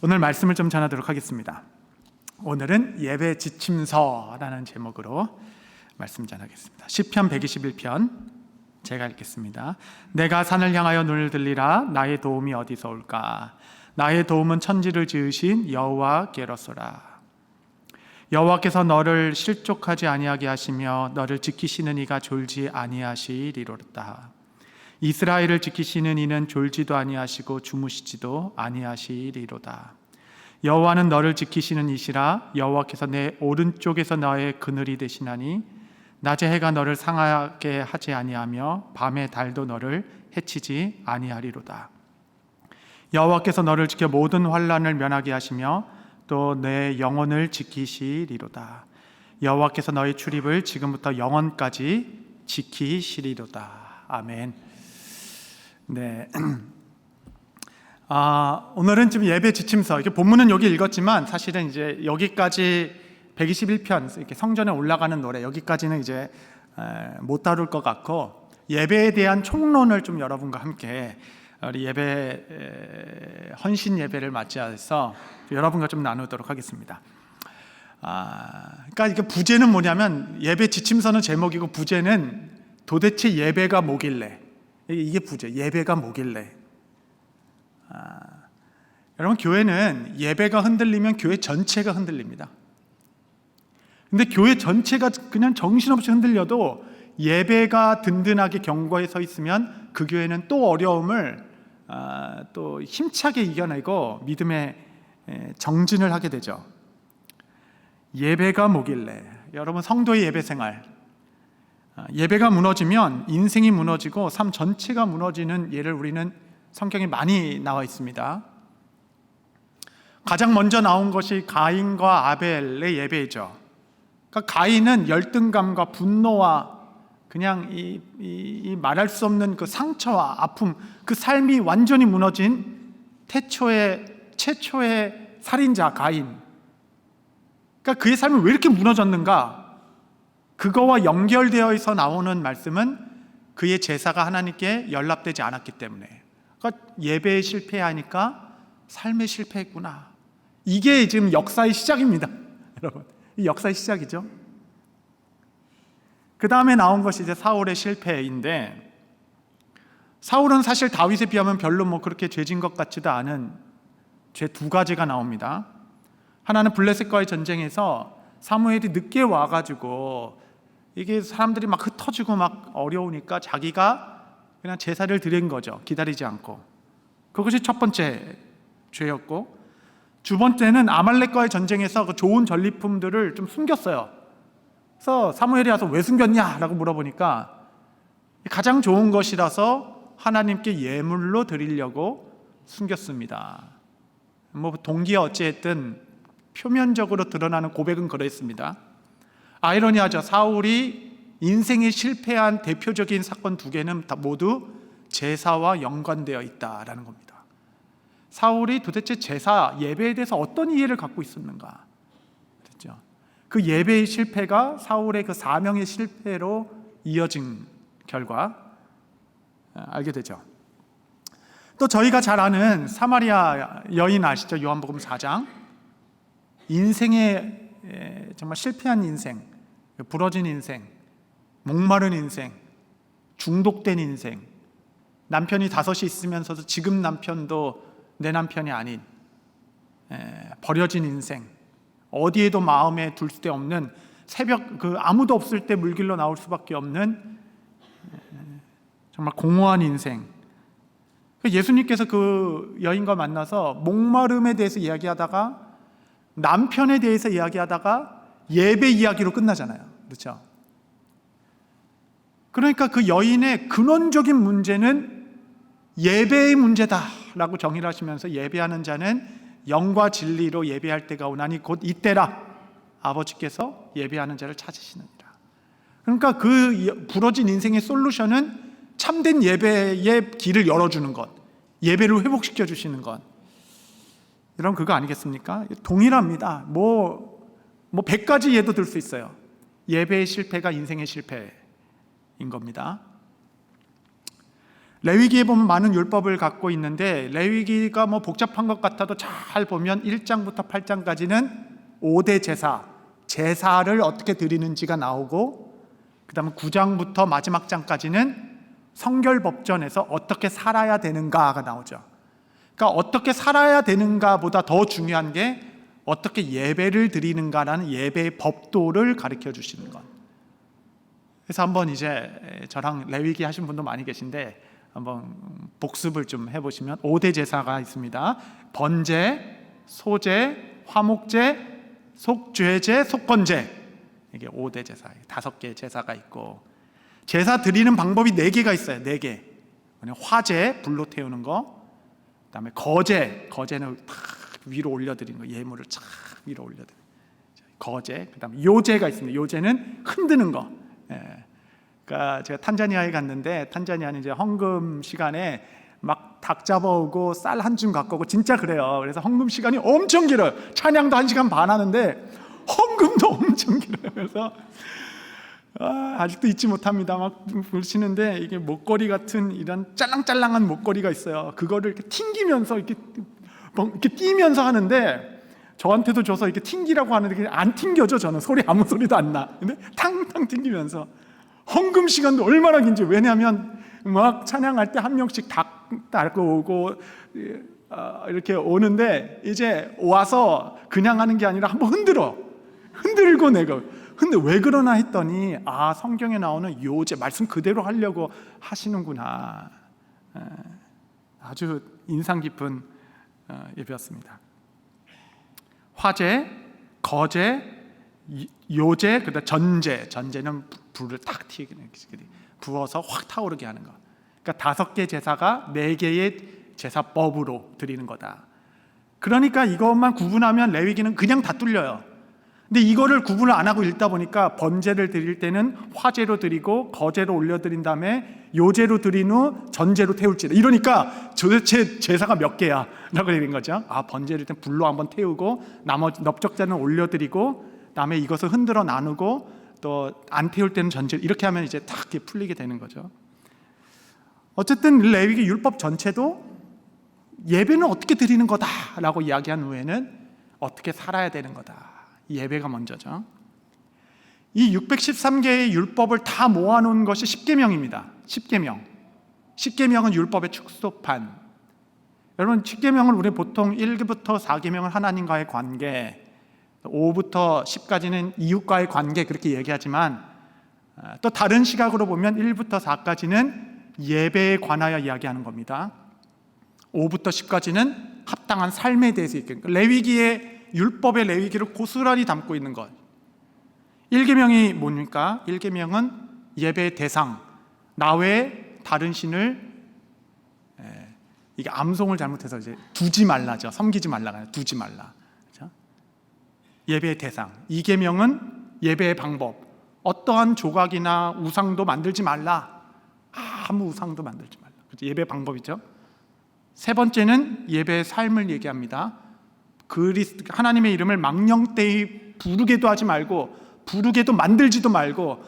오늘 말씀을 좀 전하도록 하겠습니다. 오늘은 예배 지침서라는 제목으로 말씀 전하겠습니다. 시편 121편 제가 읽겠습니다. 내가 산을 향하여 눈을 들리라. 나의 도움이 어디서 올까? 나의 도움은 천지를 지으신 여호와께로소라. 여호와께서 너를 실족하지 아니하게 하시며 너를 지키시는 이가 졸지 아니하시리로다. 이스라엘을 지키시는 이는 졸지도 아니하시고 주무시지도 아니하시리로다. 여호와는 너를 지키시는 이시라. 여호와께서 내 오른쪽에서 너의 그늘이 되시나니 낮에 해가 너를 상하게 하지 아니하며 밤에 달도 너를 해치지 아니하리로다. 여호와께서 너를 지켜 모든 환난을 면하게 하시며 또 내 영혼을 지키시리로다. 여호와께서 너의 출입을 지금부터 영원까지 지키시리로다. 아멘. 네. 오늘은 지금 예배 지침서, 이게 본문은 여기 읽었지만 사실은 이제 여기까지 121편 이렇게 성전에 올라가는 노래 여기까지는 이제 못 다룰 것 같고, 예배에 대한 총론을 좀 여러분과 함께 우리 예배 헌신 예배를 맞이해서 여러분과 좀 나누도록 하겠습니다. 그러니까 이게 부제는 뭐냐면, 예배 지침서는 제목이고 부제는 도대체 예배가 뭐길래, 이게 부제, 예배가 뭐길래. 여러분, 교회는 예배가 흔들리면 교회 전체가 흔들립니다. 근데 교회 전체가 그냥 정신없이 흔들려도 예배가 든든하게 견고해 서 있으면 그 교회는 또 어려움을 또 힘차게 이겨내고 믿음의 정진을 하게 되죠. 예배가 뭐길래. 여러분, 성도의 예배 생활, 예배가 무너지면 인생이 무너지고 삶 전체가 무너지는 예를 우리는 성경에 많이 나와 있습니다. 가장 먼저 나온 것이 가인과 아벨의 예배이죠. 그러니까 가인은 열등감과 분노와 그냥 이 말할 수 없는 그 상처와 아픔, 그 삶이 완전히 무너진 최초의 살인자 가인. 그러니까 그의 삶이 왜 이렇게 무너졌는가? 그거와 연결되어서 나오는 말씀은 그의 제사가 하나님께 연락되지 않았기 때문에. 그러니까 예배에 실패하니까 삶에 실패했구나. 이게 지금 역사의 시작입니다. 여러분, 이 역사의 시작이죠. 그 다음에 나온 것이 이제 사울의 실패인데, 사울은 사실 다윗에 비하면 별로 뭐 그렇게 죄진 것 같지도 않은 죄 두 가지가 나옵니다. 하나는 블레셋과의 전쟁에서 사무엘이 늦게 와가지고 이게 사람들이 막 흩어지고 막 어려우니까 자기가 그냥 제사를 드린 거죠. 기다리지 않고. 그것이 첫 번째 죄였고, 두 번째는 아말렉과의 전쟁에서 그 좋은 전리품들을 좀 숨겼어요. 그래서 사무엘이 와서 왜 숨겼냐? 라고 물어보니까 가장 좋은 것이라서 하나님께 예물로 드리려고 숨겼습니다. 뭐 동기가 어찌했든 표면적으로 드러나는 고백은 그랬습니다. 아이러니하죠. 사울이 인생에 실패한 대표적인 사건 두 개는 다 모두 제사와 연관되어 있다라는 겁니다. 사울이 도대체 제사, 예배에 대해서 어떤 이해를 갖고 있었는가? 그렇죠? 그 예배의 실패가 사울의 그 사명의 실패로 이어진 결과 알게 되죠. 또 저희가 잘 아는 사마리아 여인 아시죠? 요한복음 4장. 인생의 정말 실패한 인생, 부러진 인생, 목마른 인생, 중독된 인생, 남편이 5이 있으면서도 지금 남편도 내 남편이 아닌 버려진 인생, 어디에도 마음에 둘 데 없는, 새벽 그 아무도 없을 때 물길로 나올 수밖에 없는 정말 공허한 인생. 예수님께서 그 여인과 만나서 목마름에 대해서 이야기하다가 남편에 대해서 이야기하다가 예배 이야기로 끝나잖아요. 그렇죠? 그러니까 그 여인의 근원적인 문제는 예배의 문제다라고 정의를 하시면서, 예배하는 자는 영과 진리로 예배할 때가 오나니 곧 이때라. 아버지께서 예배하는 자를 찾으시느니라. 그러니까 그 부러진 인생의 솔루션은 참된 예배의 길을 열어주는 것, 예배를 회복시켜 주시는 것. 여러분, 그거 아니겠습니까? 동일합니다. 뭐 100가지 예도 들 수 있어요. 예배의 실패가 인생의 실패인 겁니다. 레위기에 보면 많은 율법을 갖고 있는데 레위기가 뭐 복잡한 것 같아도 잘 보면 1장부터 8장까지는 5대 제사, 제사를 어떻게 드리는지가 나오고, 그 다음에 9장부터 마지막 장까지는 성결법전에서 어떻게 살아야 되는가가 나오죠. 그러니까 어떻게 살아야 되는가보다 더 중요한 게 어떻게 예배를 드리는가라는 예배의 법도를 가르쳐 주시는 것. 그래서 한번 이제 저랑 레위기 하신 분도 많이 계신데 한번 복습을 좀 해보시면 5대 제사가 있습니다. 번제, 소제, 화목제, 속죄제, 속건제. 이게 5대 제사, 5개의 제사가 있고, 제사 드리는 방법이 4개가 있어요. 4개. 화제, 불로 태우는 거. 그 다음에 거제, 거제는 탁 위로 올려드리는 거, 예물을 착 위로 올려드리는 거. 거제. 그 다음에 요제가 있습니다. 요제는 흔드는 거. 그러니까 제가 탄자니아에 갔는데, 탄자니아는 이제 헌금 시간에 막 닭 잡아오고 쌀 한 줌 갖고 오고 진짜 그래요. 그래서 헌금 시간이 엄청 길어요. 찬양도 1시간 반 하는데 헌금도 엄청 길어요. 그래서 아직도 잊지 못합니다. 막 부르시는데 이게 목걸이 같은 이런 짤랑짤랑한 목걸이가 있어요. 그거를 이렇게 튕기면서 이렇게 뛰면서 하는데, 저한테도 줘서 이렇게 튕기라고 하는데 안 튕겨져. 저는 소리 아무 소리도 안 나. 근데 탕탕 튕기면서 헌금 시간도 얼마나 긴지. 왜냐하면 막 찬양할 때 한 명씩 닭 달고 오고 이렇게 오는데, 이제 와서 그냥 하는 게 아니라 한번 흔들고 내가 근데 왜 그러나 했더니 성경에 나오는 요제 말씀 그대로 하려고 하시는구나. 아주 인상 깊은 예배였습니다. 화제, 거제, 요제, 그다음 전제는 불을 탁 부어서 확 타오르게 하는 거. 그러니까 5개 제사가 4개의 제사법으로 드리는 거다. 그러니까 이것만 구분하면 레위기는 그냥 다 뚫려요. 근데 이거를 구분을 안 하고 읽다 보니까 번제를 드릴 때는 화제로 드리고 거제로 올려드린 다음에 요제로 드린 후 전제로 태울지다. 이러니까 도대체 제사가 몇 개야? 라고 되는 거죠. 번제를 때 불로 한번 태우고 나머지 넓적자는 올려드리고 그다음에 이것을 흔들어 나누고 또 안 태울 때는 전제, 이렇게 하면 이제 딱 풀리게 되는 거죠. 어쨌든 레위기 율법 전체도 예배는 어떻게 드리는 거다라고 이야기한 후에는 어떻게 살아야 되는 거다. 예배가 먼저죠. 이 613개의 율법을 다 모아놓은 것이 10계명입니다. 10계명은 율법의 축소판. 여러분, 10계명을 우리 보통 1부터 4계명은 하나님과의 관계, 5부터 10까지는 이웃과의 관계, 그렇게 얘기하지만 또 다른 시각으로 보면 1부터 4까지는 예배에 관하여 이야기하는 겁니다. 5부터 10까지는 합당한 삶에 대해서 얘기하는 거예요. 레위기의 율법의 레위기를 고스란히 담고 있는 것. 1계명이 뭡니까? 1계명은 예배의 대상, 나 외에 다른 신을, 이게 암송을 잘못해서 이제 두지 말라죠. 섬기지 말라가 두지 말라. 그렇죠? 예배의 대상. 2계명은 예배의 방법. 어떠한 조각이나 우상도 만들지 말라. 아무 우상도 만들지 말라. 그렇죠? 예배 방법이죠. 3번째는 예배의 삶을 얘기합니다. 하나님의 이름을 망령되이 부르게도 하지 말고, 부르게도 만들지도 말고,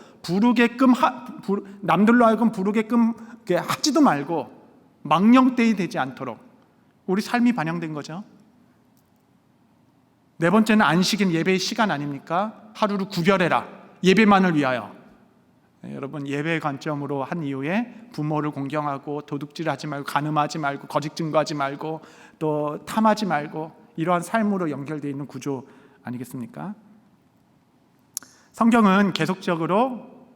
남들로 하여금 부르게끔 하지도 말고, 망령되이 되지 않도록 우리 삶이 반영된 거죠. 4번째는 안식은 예배의 시간 아닙니까? 하루를 구별해라. 예배만을 위하여. 여러분, 예배의 관점으로 한 이후에 부모를 공경하고 도둑질하지 말고 간음하지 말고 거짓 증거하지 말고 또 탐하지 말고, 이러한 삶으로 연결되어 있는 구조 아니겠습니까? 성경은 계속적으로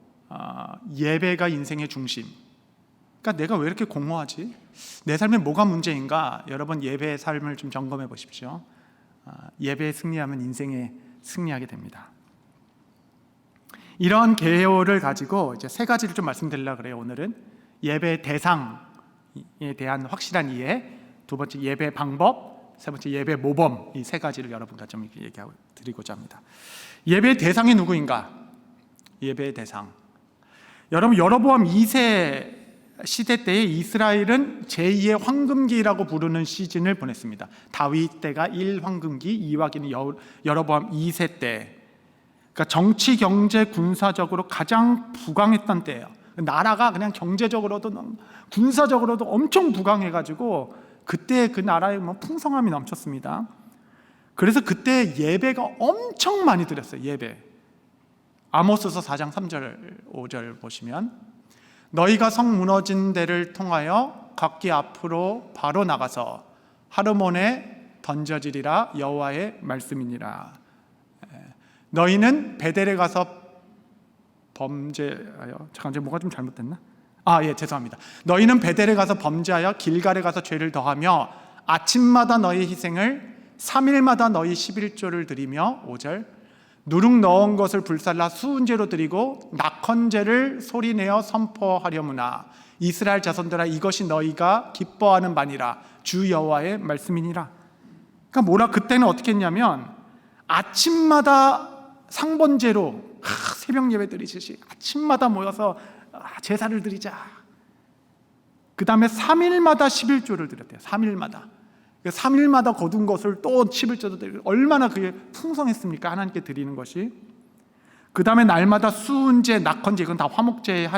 예배가 인생의 중심. 그러니까 내가 왜 이렇게 공허하지? 내 삶에 뭐가 문제인가? 여러분, 예배의 삶을 좀 점검해 보십시오. 예배에 승리하면 인생에 승리하게 됩니다. 이런 개요를 가지고 이제 3가지를 좀 말씀드리려고 그래요. 오늘은 예배의 대상에 대한 확실한 이해, 2번째 예배 방법, 3번째 예배 모범, 이 3가지를 여러분과 좀 얘기하고 드리고자 합니다. 예배의 대상이 누구인가? 예배의 대상. 여러분, 여로보암 2세 시대 때에 이스라엘은 제2의 황금기라고 부르는 시즌을 보냈습니다. 다윗 때가 1황금기, 2화기는 여로보암 2세 때. 그러니까 정치, 경제, 군사적으로 가장 부강했던 때예요. 나라가 그냥 경제적으로도 군사적으로도 엄청 부강해가지고 그때 그 나라에 풍성함이 넘쳤습니다. 그래서 그때 예배가 엄청 많이 드렸어요. 예배. 아모스서 4장 3절 5절 보시면 너희가 성 무너진 데를 통하여 각기 앞으로 바로 나가서 하르몬에 던져지리라 여호와의 말씀이니라. 너희는 베델에 가서 범죄하여 잠깐 뭐가 좀 잘못됐나? 죄송합니다. 너희는 베델에 가서 범죄하여 길갈에 가서 죄를 더하며 아침마다 너희 희생을 3일마다 너희 11조를 드리며 5절 누룩 넣은 것을 불살라 수은제로 드리고 낙헌제를 소리내어 선포하려무나 이스라엘 자손들아 이것이 너희가 기뻐하는 바니라 주 여호와의 말씀이니라. 그러니까 그때는 어떻게 했냐면 아침마다 상번제로 새벽 예배 드리듯이 아침마다 모여서 제사를 드리자. 그 다음에 3일마다 11조를 드렸대요. 3일마다 거둔 것을 또 11조도 드리고 얼마나 그게 풍성했습니까? 하나님께 드리는 것이. 그 다음에 날마다 수은제, 낙헌제, 이건 다 화목제의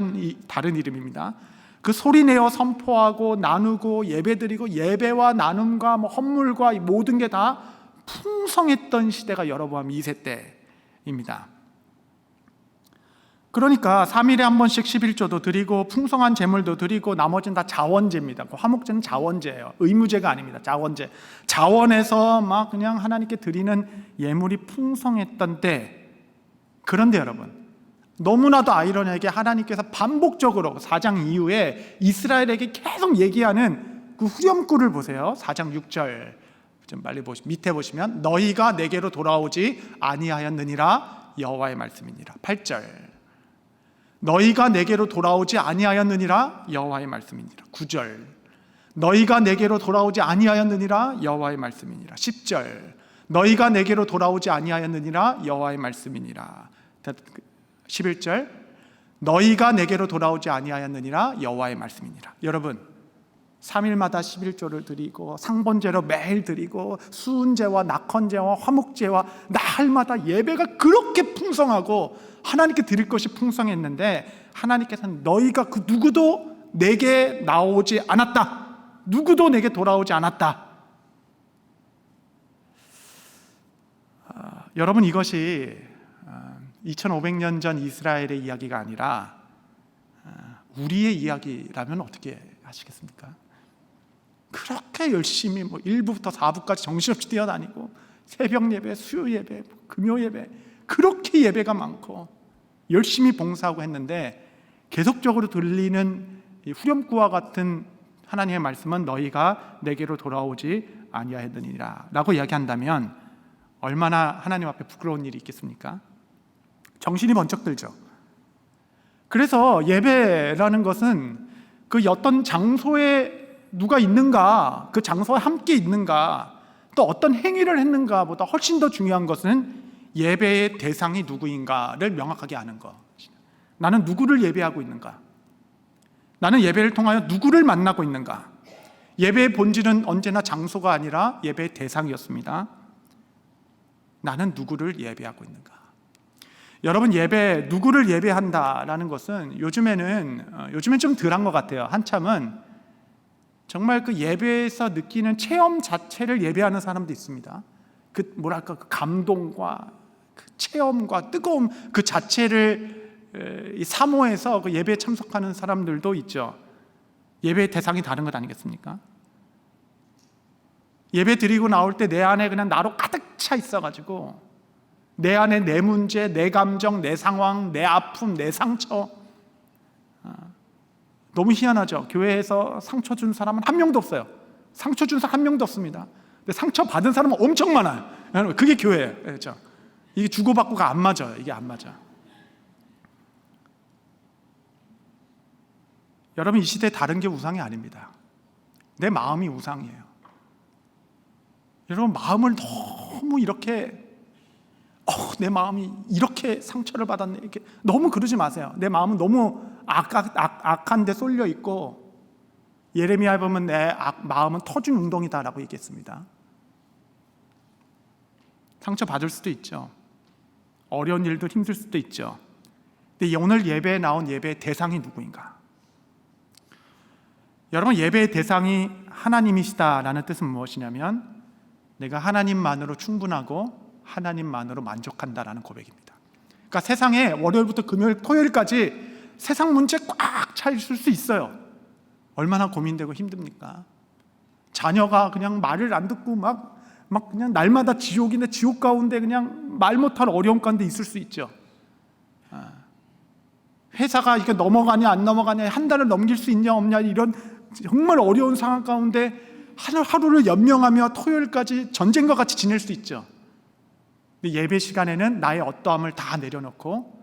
다른 이름입니다. 그 소리내어 선포하고 나누고 예배드리고 예배와 나눔과 헌물과 모든 게 다 풍성했던 시대가 여로보암 2세 때입니다. 그러니까 3일에 한 번씩 11조도 드리고 풍성한 제물도 드리고 나머지는 다 자원제입니다. 화목제는 자원제예요. 의무제가 아닙니다. 자원제. 자원에서 그냥 하나님께 드리는 예물이 풍성했던 때. 그런데 여러분, 너무나도 아이러니하게 하나님께서 반복적으로 4장 이후에 이스라엘에게 계속 얘기하는 그 후렴구를 보세요. 4장 6절 좀 빨리 밑에 보시면 너희가 내게로 돌아오지 아니하였느니라 여호와의 말씀이니라. 8절 너희가 내게로 돌아오지 아니하였느니라 여호와의 말씀이니라. 9절 너희가 내게로 돌아오지 아니하였느니라 여호와의 말씀이니라. 10절 너희가 내게로 돌아오지 아니하였느니라 여호와의 말씀이니라. 11절 너희가 내게로 돌아오지 아니하였느니라 여호와의 말씀이니라. 여러분 3일마다 11조를 드리고 상번제로 매일 드리고 수은제와 낙헌제와 화목제와 날마다 예배가 그렇게 풍성하고 하나님께 드릴 것이 풍성했는데 하나님께서는 너희가 그 누구도 내게 나오지 않았다. 누구도 내게 돌아오지 않았다. 여러분 이것이 2500년 전 이스라엘의 이야기가 아니라 우리의 이야기라면 어떻게 하시겠습니까? 그렇게 열심히 1부부터 4부까지 정신없이 뛰어다니고 새벽 예배, 수요 예배, 금요 예배 그렇게 예배가 많고 열심히 봉사하고 했는데 계속적으로 들리는 이 후렴구와 같은 하나님의 말씀은 너희가 내게로 돌아오지 아니하였느니라 라고 이야기한다면 얼마나 하나님 앞에 부끄러운 일이 있겠습니까? 정신이 번쩍 들죠. 그래서 예배라는 것은 그 어떤 장소에 누가 있는가, 그 장소에 함께 있는가, 또 어떤 행위를 했는가보다 훨씬 더 중요한 것은 예배의 대상이 누구인가를 명확하게 아는 것. 나는 누구를 예배하고 있는가? 나는 예배를 통하여 누구를 만나고 있는가? 예배의 본질은 언제나 장소가 아니라 예배의 대상이었습니다. 나는 누구를 예배하고 있는가? 여러분 누구를 예배한다라는 것은 요즘엔 좀 덜한 것 같아요. 한참은 정말 그 예배에서 느끼는 체험 자체를 예배하는 사람도 있습니다. 그 감동과 그 체험과 뜨거움 그 자체를 사모해서 그 예배에 참석하는 사람들도 있죠. 예배의 대상이 다른 것 아니겠습니까? 예배 드리고 나올 때 내 안에 그냥 나로 가득 차 있어가지고 내 안에 내 문제, 내 감정, 내 상황, 내 아픔, 내 상처. 너무 희한하죠. 교회에서 상처 준 사람은 한 명도 없어요. 상처 준 사람 한 명도 없습니다. 근데 상처 받은 사람은 엄청 많아요. 그게 교회예요. 그렇죠? 이게 주고받고가 안 맞아요. 이게 안 맞아. 여러분 이 시대에 다른 게 우상이 아닙니다. 내 마음이 우상이에요. 여러분 마음을 너무 이렇게 내 마음이 이렇게 상처를 받았네 이렇게 너무 그러지 마세요. 내 마음은 너무 악한 데 쏠려 있고 예레미야에 보면 내 마음은 터진 웅덩이다라고 얘기했습니다. 상처 받을 수도 있죠. 어려운 일도 힘들 수도 있죠. 근데 오늘 예배에 나온 예배의 대상이 누구인가? 여러분, 예배의 대상이 하나님이시다라는 뜻은 무엇이냐면 내가 하나님만으로 충분하고 하나님만으로 만족한다라는 고백입니다. 그러니까 세상에 월요일부터 금요일, 토요일까지 세상 문제 꽉 차 있을 수 있어요. 얼마나 고민되고 힘듭니까? 자녀가 그냥 말을 안 듣고 막 그냥 날마다 지옥인데 지옥 가운데 그냥 말 못할 어려움 가운데 있을 수 있죠. 회사가 이게 넘어가냐 안 넘어가냐, 한 달을 넘길 수 있냐 없냐, 이런 정말 어려운 상황 가운데 하루를 연명하며 토요일까지 전쟁과 같이 지낼 수 있죠. 근데 예배 시간에는 나의 어떠함을 다 내려놓고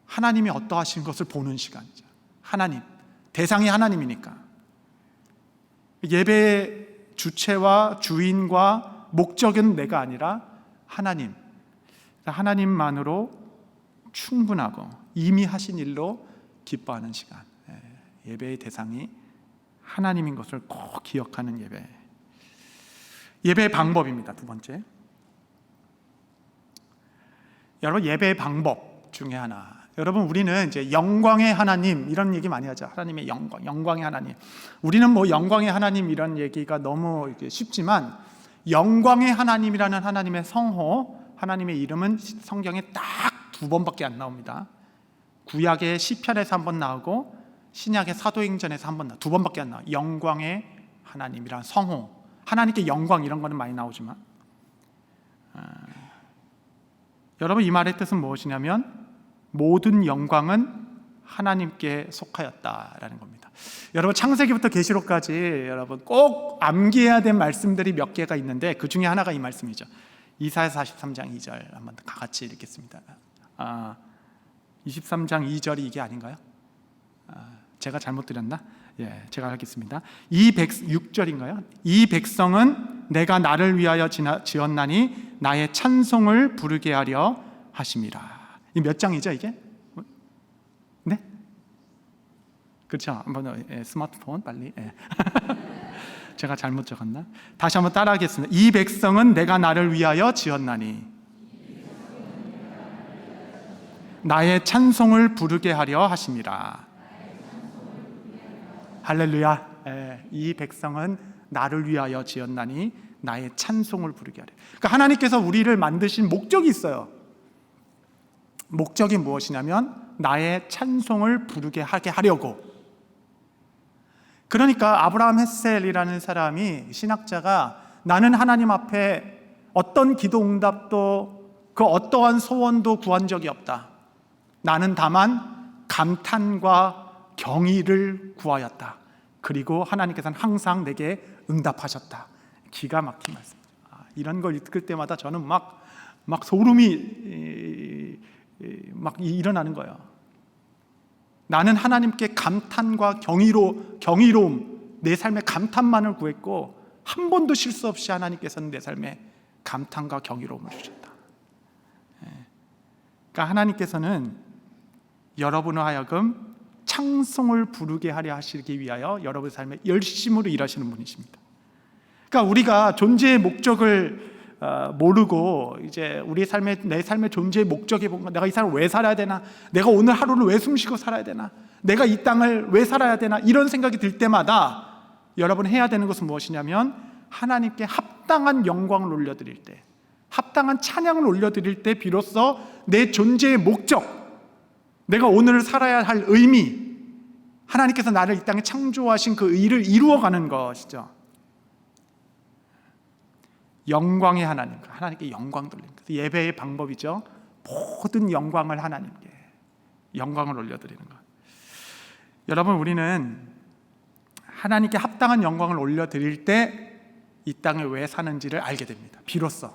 하나님이 어떠하신 것을 보는 시간이죠. 하나님, 대상이 하나님이니까. 예배의 주체와 주인과 목적은 내가 아니라 하나님, 하나님만으로 충분하고 이미 하신 일로 기뻐하는 시간. 예배의 대상이 하나님인 것을 꼭 기억하는 예배. 예배의 방법입니다. 두 번째, 여러분, 예배의 방법 중에 하나, 여러분, 우리는 이제 영광의 하나님 이런 얘기 많이 하죠. 하나님의 영광, 영광의 하나님. 우리는 뭐 영광의 하나님 이런 얘기가 너무 쉽지만 영광의 하나님이라는 하나님의 성호, 하나님의 이름은 성경에 딱 2번밖에 안 나옵니다. 구약의 시편에서 1번 나오고 신약의 사도행전에서 1번 나와요. 2번밖에 안 나와요. 영광의 하나님이라는 성호, 하나님께 영광 이런 거는 많이 나오지만 여러분, 이 말의 뜻은 무엇이냐면 모든 영광은 하나님께 속하였다라는 겁니다. 여러분, 창세기부터 계시록까지 여러분 꼭 암기해야 될 말씀들이 몇 개가 있는데 그 중에 하나가 이 말씀이죠. 이사야 43장 2절 한번 다 같이 읽겠습니다. 23장 2절이 이게 아닌가요? 제가 잘못 드렸나? 예, 제가 하겠습니다. 6절인가요? 이 백성은 내가 나를 위하여 지었나니 나의 찬송을 부르게 하려 하심이라. 이 몇 장이죠 이게? 네? 그렇죠. 한번 스마트폰 빨리. 제가 잘못 적었나? 다시 한번 따라하겠습니다. 이 백성은 내가 나를 위하여 지었나니 나의 찬송을 부르게 하려 하심이라. 할렐루야. 이 백성은 나를 위하여 지었나니 나의 찬송을 부르게 하려. 그러니까 하나님께서 우리를 만드신 목적이 있어요. 목적이 무엇이냐면 나의 찬송을 부르게 하게 하려고. 그러니까 아브라함 헤셀이라는 사람이, 신학자가, 나는 하나님 앞에 어떤 기도 응답도 그 어떠한 소원도 구한 적이 없다. 나는 다만 감탄과 경의를 구하였다. 그리고 하나님께서는 항상 내게 응답하셨다. 기가 막힌 말씀이죠. 이런 걸 읽을 때마다 저는 막 소름이 막 일어나는 거예요. 나는 하나님께 감탄과 경이로움, 내 삶의 감탄만을 구했고 한 번도 실수 없이 하나님께서는 내 삶에 감탄과 경이로움을 주셨다. 그러니까 하나님께서는 여러분을 하여금 찬송을 부르게 하려 하시기 위하여 여러분의 삶에 열심으로 일하시는 분이십니다. 그러니까 우리가 존재의 목적을 모르고 이제 내 삶의 존재의 목적이 뭔가, 내가 이 삶을 왜 살아야 되나, 내가 오늘 하루를 왜 숨쉬고 살아야 되나, 내가 이 땅을 왜 살아야 되나, 이런 생각이 들 때마다 여러분 해야 되는 것은 무엇이냐면 하나님께 합당한 영광을 올려드릴 때, 합당한 찬양을 올려드릴 때 비로소 내 존재의 목적, 내가 오늘 살아야 할 의미, 하나님께서 나를 이 땅에 창조하신 그 일을 이루어가는 것이죠. 영광의 하나님, 하나님께 영광 돌리는 것, 예배의 방법이죠. 모든 영광을 하나님께 영광을 올려드리는 것. 여러분, 우리는 하나님께 합당한 영광을 올려드릴 때 이 땅에 왜 사는지를 알게 됩니다. 비로소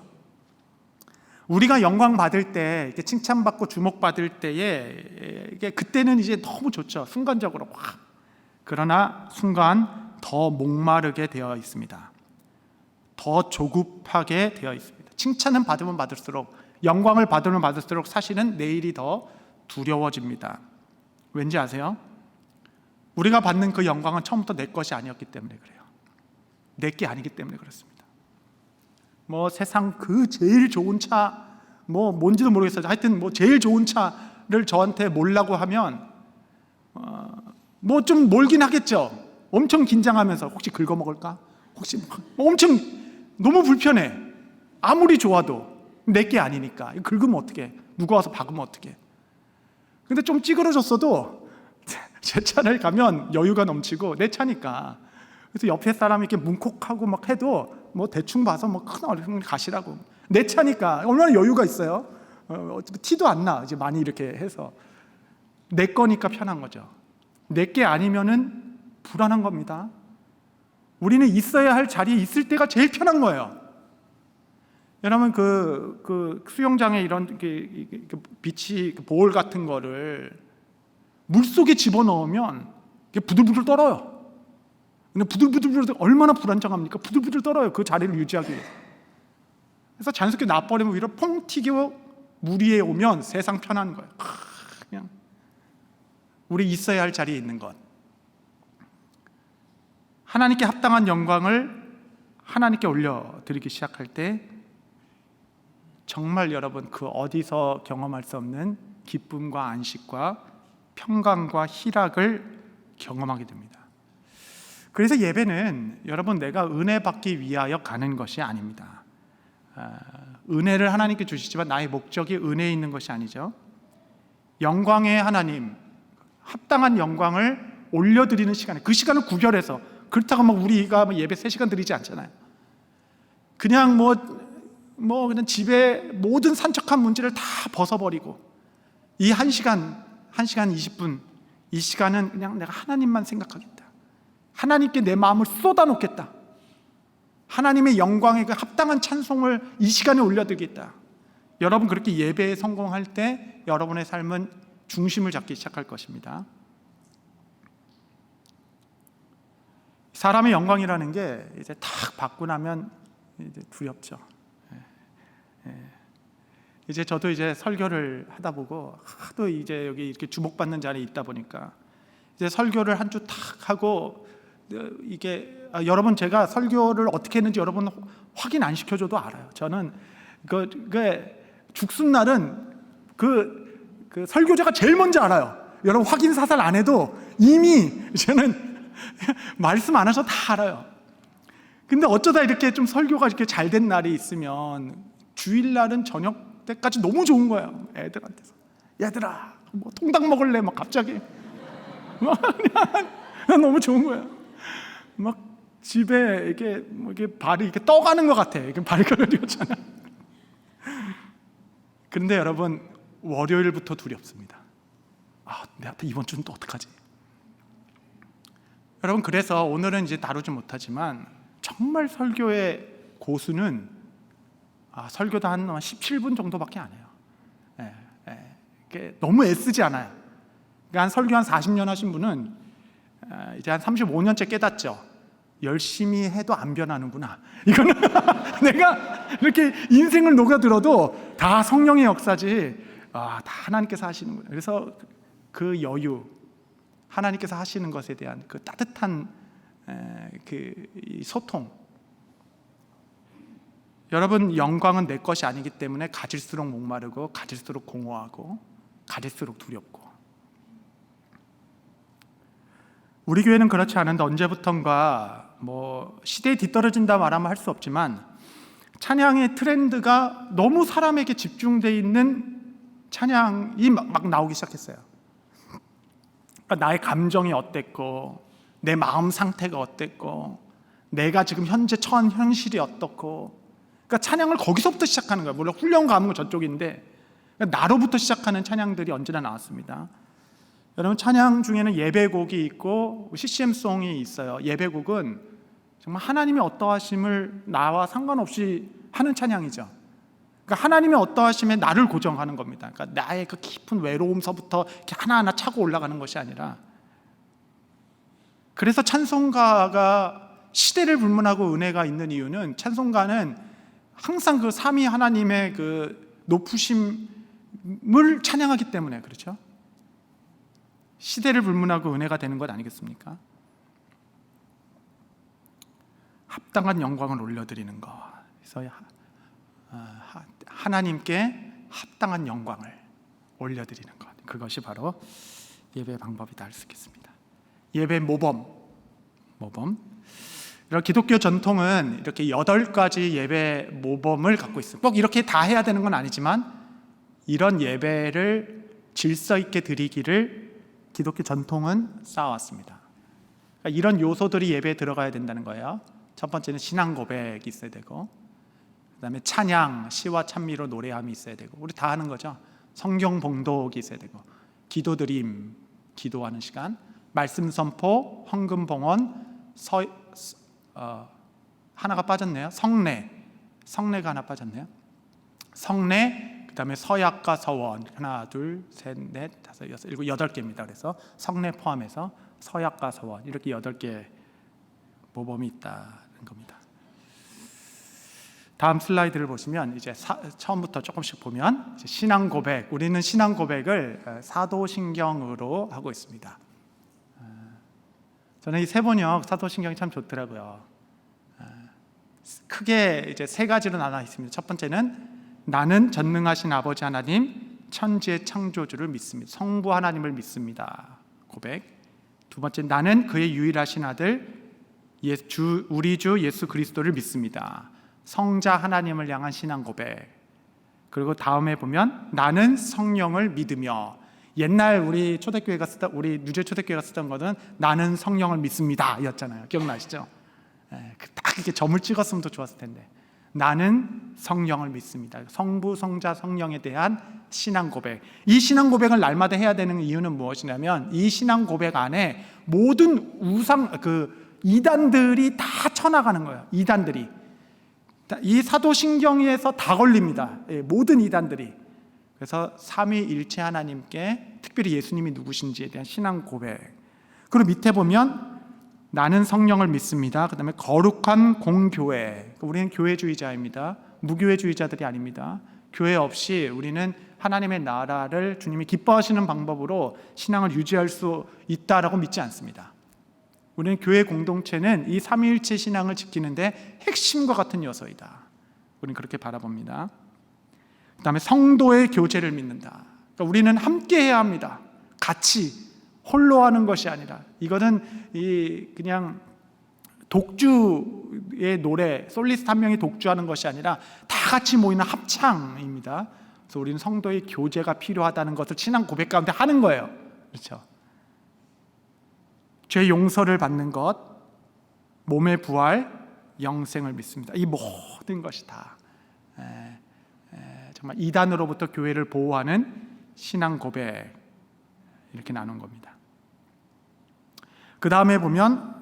우리가 영광 받을 때, 칭찬받고 주목받을 때에 그때는 이제 너무 좋죠. 순간적으로 확. 그러나 순간 더 목마르게 되어 있습니다. 더 조급하게 되어 있습니다. 칭찬은 받으면 받을수록, 영광을 받으면 받을수록 사실은 내일이 더 두려워집니다. 왠지 아세요? 우리가 받는 그 영광은 처음부터 내 것이 아니었기 때문에 그래요. 내 게 아니기 때문에 그렇습니다. 세상 그 제일 좋은 차, 뭔지도 모르겠어요. 하여튼 제일 좋은 차 하나님을 저한테 몰라고 하면 뭐 좀 몰긴 하겠죠. 엄청 긴장하면서 혹시 긁어먹을까? 혹시 엄청 너무 불편해. 아무리 좋아도 내게 아니니까. 이거 긁으면 어떡해? 누가 와서 박으면 어떡해? 근데 좀 찌그러졌어도 제 차를 가면 여유가 넘치고 내 차니까. 그래서 옆에 사람이 이렇게 뭉콕하고 막 해도 뭐 대충 봐서 뭐 큰 어른 가시라고. 내 차니까 얼마나 여유가 있어요. 티도 안 나. 이제 많이 이렇게 해서 내 거니까 편한 거죠. 내게 아니면은 불안한 겁니다. 우리는 있어야 할 자리에 있을 때가 제일 편한 거예요. 여러분 그 수영장에 이런 비치 볼 같은 거를 물 속에 집어넣으면 이게 부들부들 떨어요. 근데 부들부들 얼마나 불안정합니까? 부들부들 떨어요. 그 자리를 유지하기 위해서. 그래서 자연스럽게 놔버리면 위로 퐁 튀기고 물 위에 오면 세상 편한 거예요. 그냥 우리 있어야 할 자리에 있는 것. 하나님께 합당한 영광을 하나님께 올려드리기 시작할 때 정말 여러분 그 어디서 경험할 수 없는 기쁨과 안식과 평강과 희락을 경험하게 됩니다. 그래서 예배는 여러분 내가 은혜 받기 위하여 가는 것이 아닙니다. 은혜를 하나님께 주시지만 나의 목적이 은혜에 있는 것이 아니죠. 영광의 하나님, 합당한 영광을 올려드리는 시간에 그 시간을 구별해서 그렇다고 막 우리가 예배 3시간 드리지 않잖아요. 그냥 그냥 집에 모든 산적한 문제를 다 벗어버리고 이 1시간 20분 이 시간은 그냥 내가 하나님만 생각하겠다. 하나님께 내 마음을 쏟아놓겠다. 하나님의 영광에 그 합당한 찬송을 이 시간에 올려드리겠다. 여러분 그렇게 예배에 성공할 때 여러분의 삶은 중심을 잡기 시작할 것입니다. 사람의 영광이라는 게 이제 탁 받고 나면 이제 두렵죠. 이제 저도 이제 설교를 하다 보고 하도 이제 여기 이렇게 주목받는 자리에 있다 보니까 이제 설교를 한 주 탁 하고 이게 여러분 제가 설교를 어떻게 했는지 여러분 확인 안 시켜줘도 알아요. 저는 그 죽순 날은 그 설교자가 제일 먼저 알아요. 여러분 확인 사살 안 해도 이미 저는 말씀 안 하셔도 다 알아요. 근데 어쩌다 이렇게 좀 설교가 이렇게 잘 된 날이 있으면 주일날은 저녁 때까지 너무 좋은 거예요. 애들한테서 얘들아 뭐 통닭 먹을래? 막 갑자기 그냥 너무 좋은 거예요. 막 집에 이게 발이 이렇게 떠가는 것 같아. 이게 발이 걸려있잖아. 그런데 여러분 월요일부터 두렵습니다. 내가 이번 주는 또 어떡하지? 여러분 그래서 오늘은 이제 다루지 못하지만 정말 설교의 고수는 설교도 한 17분 정도밖에 안 해요. 너무 애쓰지 않아요. 그러니까 한 설교 한 40년 하신 분은 이제 한 35년째 깨닫죠. 열심히 해도 안 변하는구나. 이거는 내가 이렇게 인생을 녹아들어도 다 성령의 역사지. 다 하나님께서 하시는구나. 그래서 그 여유, 하나님께서 하시는 것에 대한 그 따뜻한 그 소통. 여러분 영광은 내 것이 아니기 때문에 가질수록 목마르고 가질수록 공허하고 가질수록 두렵고. 우리 교회는 그렇지 않은데 언제부턴가 시대에 뒤떨어진다 말하면 할 수 없지만 찬양의 트렌드가 너무 사람에게 집중되어 있는 찬양이 막 나오기 시작했어요. 그러니까 나의 감정이 어땠고 내 마음 상태가 어땠고 내가 지금 현재 처한 현실이 어떻고, 그러니까 찬양을 거기서부터 시작하는 거예요. 물론 훈련 감은 저쪽인데 나로부터 시작하는 찬양들이 언제나 나왔습니다. 여러분 찬양 중에는 예배곡이 있고 CCM송이 있어요. 예배곡은 정말 하나님의 어떠하심을 나와 상관없이 하는 찬양이죠. 그러니까 하나님의 어떠하심에 나를 고정하는 겁니다. 그러니까 나의 그 깊은 외로움서부터 이렇게 하나하나 차고 올라가는 것이 아니라, 그래서 찬송가가 시대를 불문하고 은혜가 있는 이유는 찬송가는 항상 그 삼위 하나님의 그 높으심을 찬양하기 때문에 그렇죠. 시대를 불문하고 은혜가 되는 것 아니겠습니까? 합당한 영광을 올려드리는 것. 그래서 하나님께 합당한 영광을 올려드리는 것. 그것이 바로 예배 방법이다 할 수 있겠습니다. 예배 모범. 이런 기독교 전통은 이렇게 8가지 예배 모범을 갖고 있어요. 꼭 이렇게 다 해야 되는 건 아니지만 이런 예배를 질서 있게 드리기를 기독교 전통은 쌓아왔습니다. 그러니까 이런 요소들이 예배에 들어가야 된다는 거예요. 첫 번째는 신앙 고백이 있어야 되고, 그 다음에 찬양, 시와 찬미로 노래함이 있어야 되고, 우리 다 하는 거죠. 성경 봉독이 있어야 되고, 기도드림, 기도하는 시간, 말씀 선포, 헌금 봉헌, 하나가 빠졌네요. 성례가 하나 빠졌네요. 성례, 그 다음에 서약과 서원, 하나, 둘, 셋, 넷, 다섯, 여섯, 일곱, 8개입니다. 그래서 성례 포함해서 서약과 서원, 이렇게 8개 모범이 있다는 겁니다. 다음 슬라이드를 보시면 이제 처음부터 조금씩 보면 이제 신앙 고백, 우리는 신앙 고백을 사도신경으로 하고 있습니다. 저는 이 세번역 사도신경이 참 좋더라고요. 크게 이제 3가지로 나눠 있습니다. 첫 번째는 나는 전능하신 아버지 하나님, 천지의 창조주를 믿습니다. 성부 하나님을 믿습니다. 고백. 두 번째, 나는 그의 유일하신 아들 우리 주 예수 그리스도를 믿습니다. 성자 하나님을 향한 신앙 고백. 그리고 다음에 보면 나는 성령을 믿으며, 옛날 우리 누제 초대교회가 쓰던 것은 나는 성령을 믿습니다 였잖아요. 기억나시죠? 딱 이렇게 점을 찍었으면 더 좋았을 텐데, 나는 성령을 믿습니다. 성부, 성자, 성령에 대한 신앙 고백. 이 신앙 고백을 날마다 해야 되는 이유는 무엇이냐면, 이 신앙 고백 안에 모든 이단들이 다 쳐나가는 거예요. 이단들이 이 사도신경에서 다 걸립니다. 모든 이단들이. 그래서 삼위일체 하나님께, 특별히 예수님이 누구신지에 대한 신앙 고백. 그리고 밑에 보면 나는 성령을 믿습니다. 그 다음에 거룩한 공교회. 우리는 교회주의자입니다. 무교회주의자들이 아닙니다. 교회 없이 우리는 하나님의 나라를 주님이 기뻐하시는 방법으로 신앙을 유지할 수 있다라고 믿지 않습니다. 우리는 교회 공동체는 이 삼위일체 신앙을 지키는데 핵심과 같은 요소이다. 우리는 그렇게 바라봅니다. 그 다음에 성도의 교제를 믿는다. 그러니까 우리는 함께 해야 합니다. 같이, 홀로 하는 것이 아니라. 이거는 그냥 독주의 노래, 솔리스트 한 명이 독주하는 것이 아니라 다 같이 모이는 합창입니다. 그래서 우리는 성도의 교제가 필요하다는 것을 신앙 고백 가운데 하는 거예요. 그렇죠? 죄 용서를 받는 것, 몸의 부활, 영생을 믿습니다. 이 모든 것이 다 정말 이단으로부터 교회를 보호하는 신앙 고백, 이렇게 나눈 겁니다. 그 다음에 보면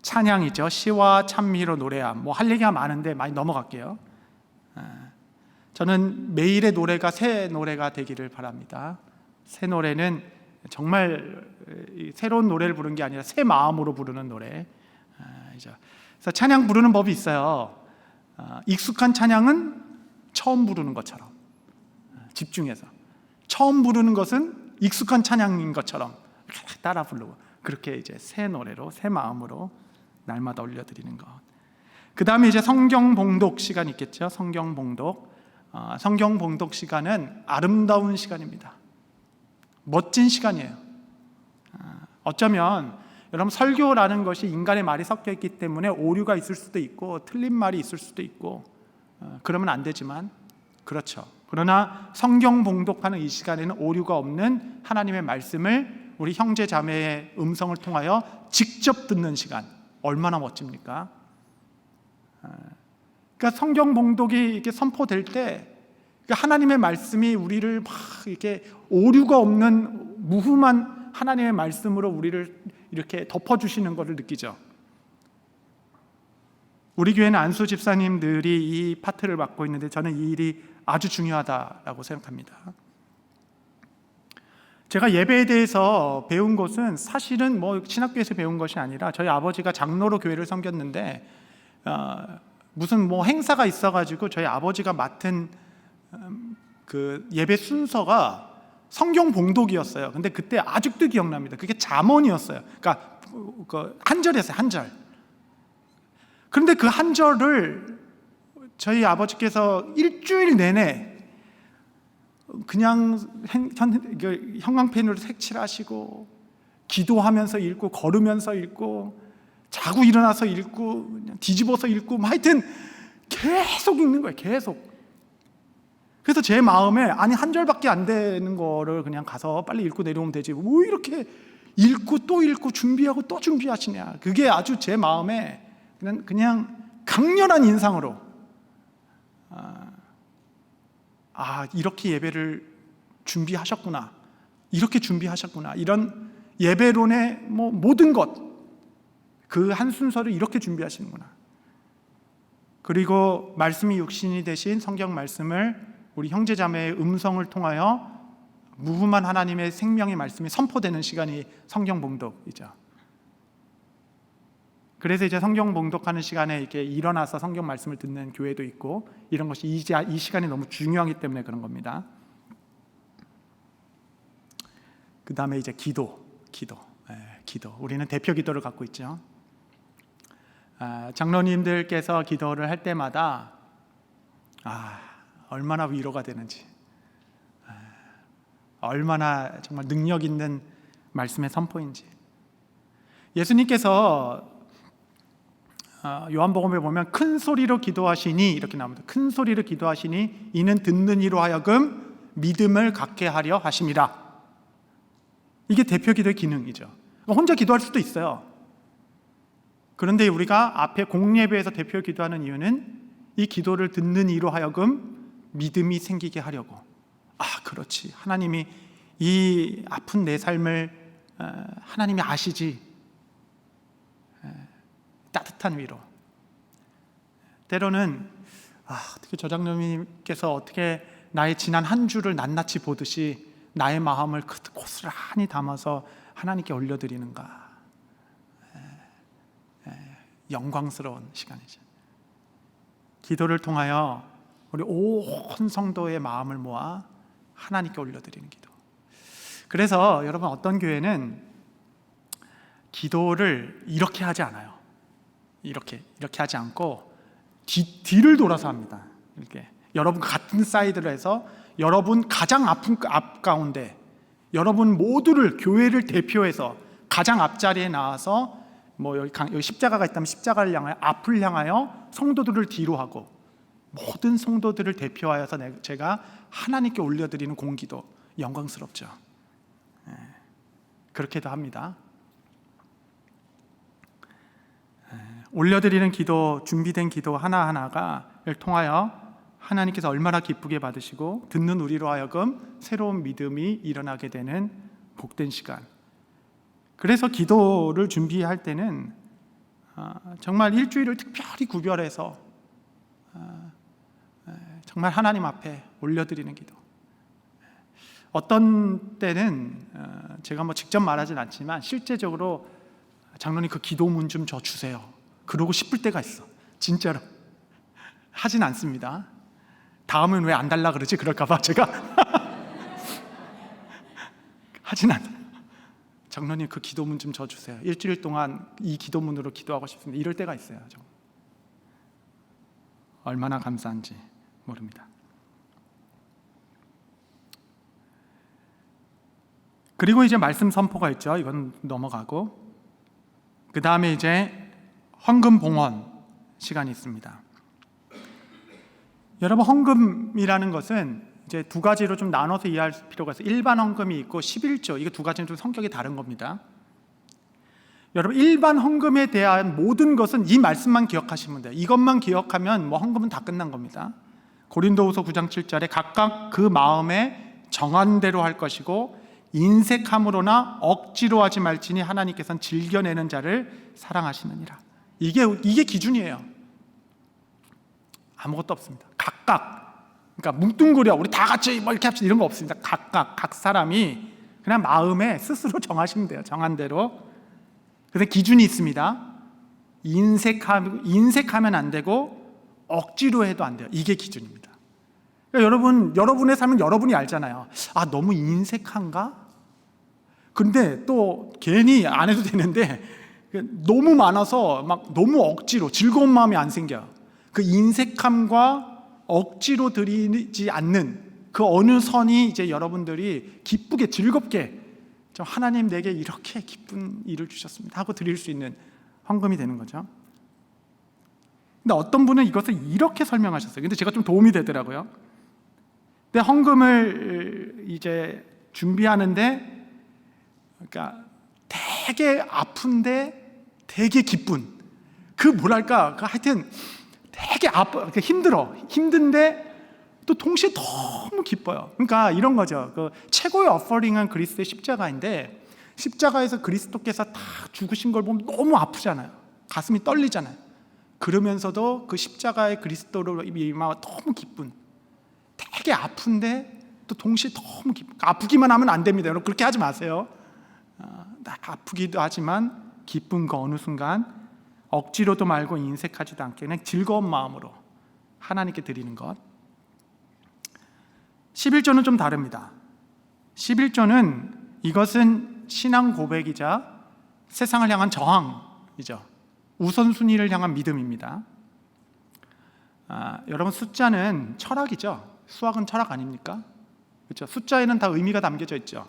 찬양이죠. 시와 찬미로 노래함. 할 얘기가 많은데 많이 넘어갈게요. 저는 매일의 노래가 새 노래가 되기를 바랍니다. 새 노래는 정말 새로운 노래를 부르는 게 아니라 새 마음으로 부르는 노래. 그래서 찬양 부르는 법이 있어요. 익숙한 찬양은 처음 부르는 것처럼 집중해서, 처음 부르는 것은 익숙한 찬양인 것처럼 따라 부르고, 그렇게 이제 새 노래로, 새 마음으로 날마다 올려드리는 것. 그 다음에 이제 성경 봉독 시간 있겠죠. 성경 봉독. 성경 봉독 시간은 아름다운 시간입니다. 멋진 시간이에요. 어쩌면 여러분, 설교라는 것이 인간의 말이 섞여 있기 때문에 오류가 있을 수도 있고 틀린 말이 있을 수도 있고 그러면 안 되지만, 그렇죠. 그러나 성경 봉독하는 이 시간에는 오류가 없는 하나님의 말씀을 우리 형제 자매의 음성을 통하여 직접 듣는 시간, 얼마나 멋집니까? 그러니까 성경 봉독이 이렇게 선포될 때 하나님의 말씀이 우리를 막 이렇게 오류가 없는 무흠한 하나님의 말씀으로 우리를 이렇게 덮어주시는 것을 느끼죠. 우리 교회는 안수 집사님들이 이 파트를 맡고 있는데 저는 이 일이 아주 중요하다라고 생각합니다. 제가 예배에 대해서 배운 것은 사실은 신학교에서 배운 것이 아니라, 저희 아버지가 장로로 교회를 섬겼는데 무슨 행사가 있어가지고 저희 아버지가 맡은 그 예배 순서가 성경 봉독이었어요. 근데 그때 아직도 기억납니다. 그게 잠언이었어요. 그러니까 한 절이었어요. 한 절. 그런데 그 한 절을 저희 아버지께서 일주일 내내 그냥 형광펜으로 색칠하시고 기도하면서 읽고 걸으면서 읽고 자고 일어나서 읽고 그냥 뒤집어서 읽고 하여튼 계속 읽는 거예요. 계속. 그래서 제 마음에 아니 한 절밖에 안 되는 거를 그냥 가서 빨리 읽고 내려오면 되지 왜 이렇게 읽고 또 읽고 준비하고 또 준비하시냐. 그게 아주 제 마음에 그냥 강렬한 인상으로 이렇게 예배를 준비하셨구나, 이렇게 준비하셨구나, 이런 예배론의 모든 것 그 한 순서를 이렇게 준비하시는구나. 그리고 말씀이 육신이 되신 성경 말씀을 우리 형제자매의 음성을 통하여 무흠한 하나님의 생명의 말씀이 선포되는 시간이 성경 봉독이죠. 그래서 이제 성경 봉독하는 시간에 이렇게 일어나서 성경 말씀을 듣는 교회도 있고 이런 것이 이 시간이 너무 중요하기 때문에 그런 겁니다. 그 다음에 이제 기도. 우리는 대표 기도를 갖고 있죠. 장로님들께서 기도를 할 때마다 얼마나 위로가 되는지, 얼마나 정말 능력 있는 말씀의 선포인지. 예수님께서 요한복음에 보면 큰 소리로 기도하시니 이렇게 나옵니다. 큰 소리로 기도하시니 이는 듣는 이로 하여금 믿음을 갖게 하려 하심이라. 이게 대표 기도의 기능이죠. 혼자 기도할 수도 있어요. 그런데 우리가 앞에 공예배에서 대표 기도하는 이유는 이 기도를 듣는 이로 하여금 믿음이 생기게 하려고. 그렇지, 하나님이 이 아픈 내 삶을 하나님이 아시지. 따뜻한 위로. 때로는 어떻게 저 장로님께서 어떻게 나의 지난 한 주를 낱낱이 보듯이 나의 마음을 고스란히 담아서 하나님께 올려드리는가. 영광스러운 시간이죠. 기도를 통하여 우리 온 성도의 마음을 모아 하나님께 올려드리는 기도. 그래서 여러분, 어떤 교회는 기도를 이렇게 하지 않아요. 이렇게 하지 않고 뒤를 돌아서 합니다. 이렇게 여러분 같은 사이드로 해서 여러분 가장 아픈 앞 가운데 여러분 모두를, 교회를 대표해서 가장 앞자리에 나와서 여기 십자가가 있다면 십자가를 향하여, 앞을 향하여 성도들을 뒤로 하고 모든 성도들을 대표하여서 제가 하나님께 올려드리는 공기도 영광스럽죠. 그렇게도 합니다. 올려드리는 기도, 준비된 기도 하나하나를 통하여 하나님께서 얼마나 기쁘게 받으시고 듣는 우리로 하여금 새로운 믿음이 일어나게 되는 복된 시간. 그래서 기도를 준비할 때는 정말 일주일을 특별히 구별해서 정말 하나님 앞에 올려드리는 기도. 어떤 때는 제가 직접 말하진 않지만 실제적으로 장로님 그 기도문 좀 저 주세요 그러고 싶을 때가 있어. 진짜로 하진 않습니다. 다음은 왜 안 달라 그러지? 그럴까봐 제가 하진 않아요. 장로님 그 기도문 좀 저 주세요. 일주일 동안 이 기도문으로 기도하고 싶습니다. 이럴 때가 있어요. 얼마나 감사한지 모릅니다. 그리고 이제 말씀 선포가 있죠. 이건 넘어가고 그 다음에 이제 헌금 봉헌 시간이 있습니다. 여러분, 헌금이라는 것은 이제 두 가지로 좀 나눠서 이해할 필요가 있어요. 일반 헌금이 있고 11조, 이게 두 가지는 좀 성격이 다른 겁니다. 여러분, 일반 헌금에 대한 모든 것은 이 말씀만 기억하시면 돼요. 이것만 기억하면 헌금은 다 끝난 겁니다. 고린도후서 9장 7절에 각각 그 마음에 정한 대로 할 것이고 인색함으로나 억지로 하지 말지니 하나님께서는 즐겨내는 자를 사랑하시느니라. 이게 기준이에요. 아무것도 없습니다. 각각, 그러니까 뭉뚱그려 우리 다 같이 이렇게 합시다 이런 거 없습니다. 각 사람이 그냥 마음에 스스로 정하시면 돼요. 정한 대로. 그래서 기준이 있습니다. 인색하면 안 되고 억지로 해도 안 돼요. 이게 기준입니다. 그러니까 여러분의 삶은 여러분이 알잖아요. 너무 인색한가? 근데 또 괜히 안 해도 되는데 너무 많아서 너무 억지로 즐거운 마음이 안 생겨요. 그 인색함과 억지로 드리지 않는 그 어느 선이 이제 여러분들이 기쁘게 즐겁게 하나님 내게 이렇게 기쁜 일을 주셨습니다 하고 드릴 수 있는 헌금이 되는 거죠. 근데 어떤 분은 이것을 이렇게 설명하셨어요. 근데 제가 좀 도움이 되더라고요. 근데 헌금을 이제 준비하는데, 그러니까 되게 아픈데 되게 기쁜, 그 뭐랄까, 하여튼 되게 힘든데 또 동시에 너무 기뻐요. 그러니까 이런 거죠. 그 최고의 어퍼링은 그리스도의 십자가인데, 십자가에서 그리스도께서 다 죽으신 걸 보면 너무 아프잖아요. 가슴이 떨리잖아요. 그러면서도 그 십자가의 그리스도로 임하와 너무 기쁜, 되게 아픈데 또 동시에 너무 기쁜, 아프기만 하면 안 됩니다. 여러분 그렇게 하지 마세요. 아프기도 하지만 기쁜 거 어느 순간 억지로도 말고 인색하지도 않게 그냥 즐거운 마음으로 하나님께 드리는 것. 11조는 좀 다릅니다. 11조는 이것은 신앙 고백이자 세상을 향한 저항이죠. 우선순위를 향한 믿음입니다. 여러분 숫자는 철학이죠. 수학은 철학 아닙니까? 그렇죠? 숫자에는 다 의미가 담겨져 있죠.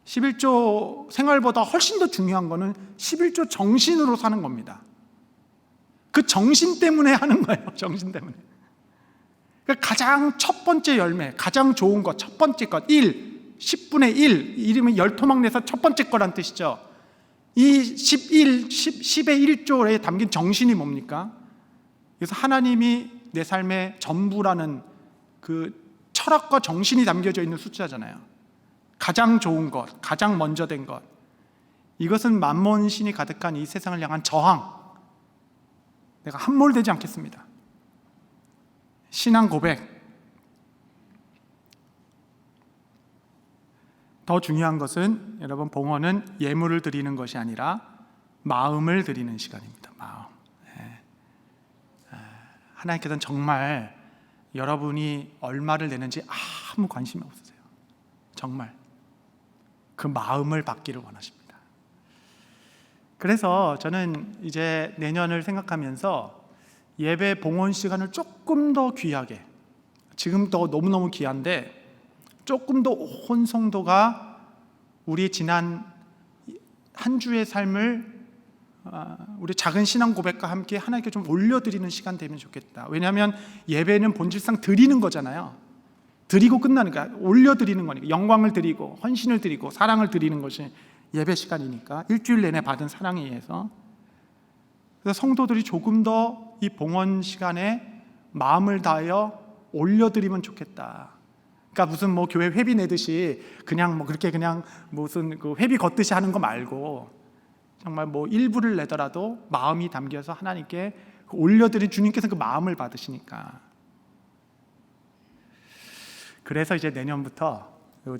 11조 생활보다 훨씬 더 중요한 거는 11조 정신으로 사는 겁니다. 그 정신 때문에 하는 거예요. 정신 때문에. 그러니까 가장 첫 번째 열매, 가장 좋은 것, 첫 번째 것, 10분의 1, 이름은 열토막 내서 첫 번째 거란 뜻이죠. 이 10의 1조에 담긴 정신이 뭡니까? 그래서 하나님이 내 삶의 전부라는 그 철학과 정신이 담겨져 있는 숫자잖아요. 가장 좋은 것, 가장 먼저 된 것. 이것은 만몬신이 가득한 이 세상을 향한 저항. 내가 함몰되지 않겠습니다. 신앙 고백. 더 중요한 것은 여러분, 봉헌은 예물을 드리는 것이 아니라 마음을 드리는 시간입니다. 마음. 하나님께서는 정말 여러분이 얼마를 내는지 아무 관심이 없으세요. 정말 그 마음을 받기를 원하십니다. 그래서 저는 이제 내년을 생각하면서 예배 봉헌 시간을 조금 더 귀하게, 지금도 너무너무 귀한데 조금 더 온 성도가 우리의 지난 한 주의 삶을 우리 작은 신앙 고백과 함께 하나님께 좀 올려드리는 시간 되면 좋겠다. 왜냐하면 예배는 본질상 드리는 거잖아요. 드리고 끝나는 거야. 올려드리는 거니까. 영광을 드리고 헌신을 드리고 사랑을 드리는 것이 예배 시간이니까, 일주일 내내 받은 사랑에 의해서. 그래서 성도들이 조금 더 이 봉헌 시간에 마음을 다하여 올려드리면 좋겠다. 그러니까 무슨 뭐 교회 회비 내듯이 그냥 뭐 그렇게 그냥 무슨 그 회비 걷듯이 하는 거 말고, 정말 뭐 일부를 내더라도 마음이 담겨서 하나님께 올려드린, 주님께서 그 마음을 받으시니까. 그래서 이제 내년부터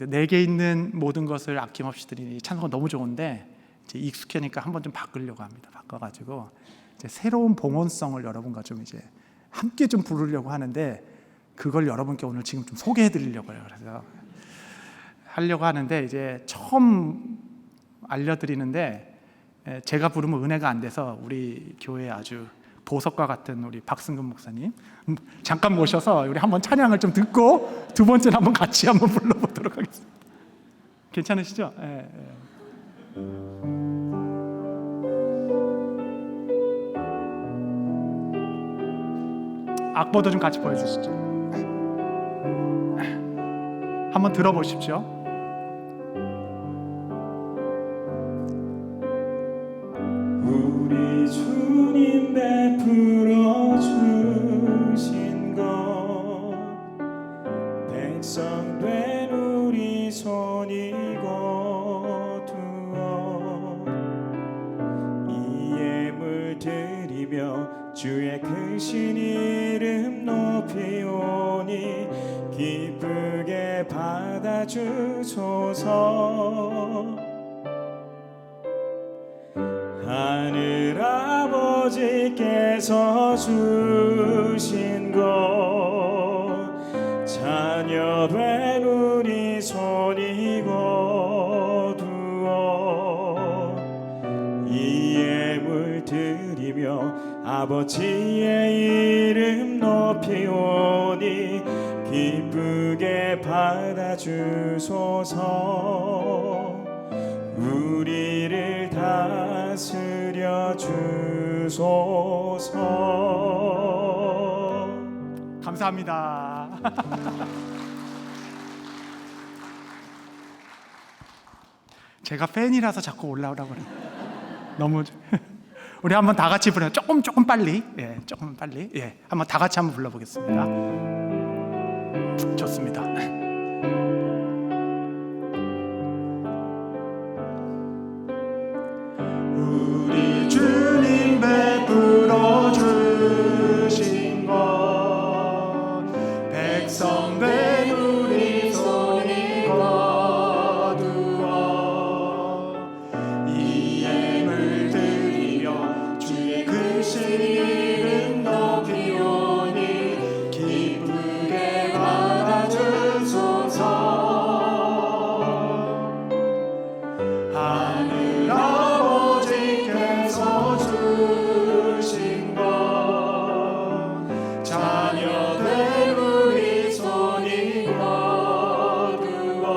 내게 있는 모든 것을 아낌없이 드리니 찬송가 너무 좋은데 이제 익숙하니까 한번 좀 바꾸려고 합니다. 바꿔가지고 이제 새로운 봉헌성을 여러분과 좀 이제 함께 좀 부르려고 하는데, 그걸 여러분께 오늘 지금 좀 소개해드리려고요. 그래서 하려고 하는데 이제 처음 알려드리는데 제가 부르면 은혜가 안 돼서 우리 교회 아주 보석과 같은 우리 박승근 목사님 잠깐 모셔서 우리 한번 찬양을 좀 듣고 두 번째는 한번 같이 한번 불러보도록 하겠습니다. 괜찮으시죠? 예. 악보도 좀 같이 보여주시죠. 한번 들어보십시오. 우리 주님 베풀어 주신 것, 백성 된 우리 손이 거두어 이 예물 드리며 주의 크신 이름 높이오니 기쁘게 받아주소서. 하늘 아버지께서 주신 것, 자녀된 우리 손이 거두어 이 예물 드리며 아버지의 이름 높이오니 기쁘게 받아주소서. 우리를 다스려 주소서. 감사합니다. 제가 팬이라서 자꾸 올라오라고 그래요. 너무 우리 한번 다 같이 부르요. 조금 빨리. 예, 조금 빨리. 예, 한번 다 같이 한번 불러보겠습니다. 좋습니다. 우리 주님 베풀어 주신 것 백성된 우리 손이 거두어 이 예물 드리며 주의 크신 이름 높이오니 기쁘게 받아주소서. 하늘 아버지께서 주신 것 자녀된 우리 손이 거두어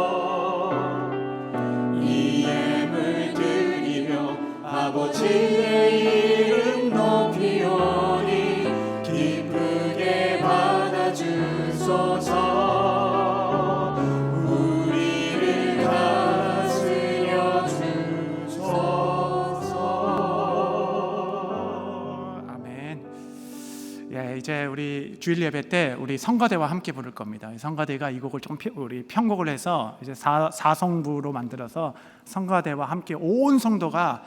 이 예물 드리며 아버지의 이름 높이오니 기쁘게 받아주소서. 우리를 다스려 주소서. 아멘. 예, 이제 우리 주일 예배 때 우리 성가대와 함께 부를 겁니다. 성가대가 이 곡을 좀 우리 편곡을 해서 이제 사성부로 만들어서 성가대와 함께 온 성도가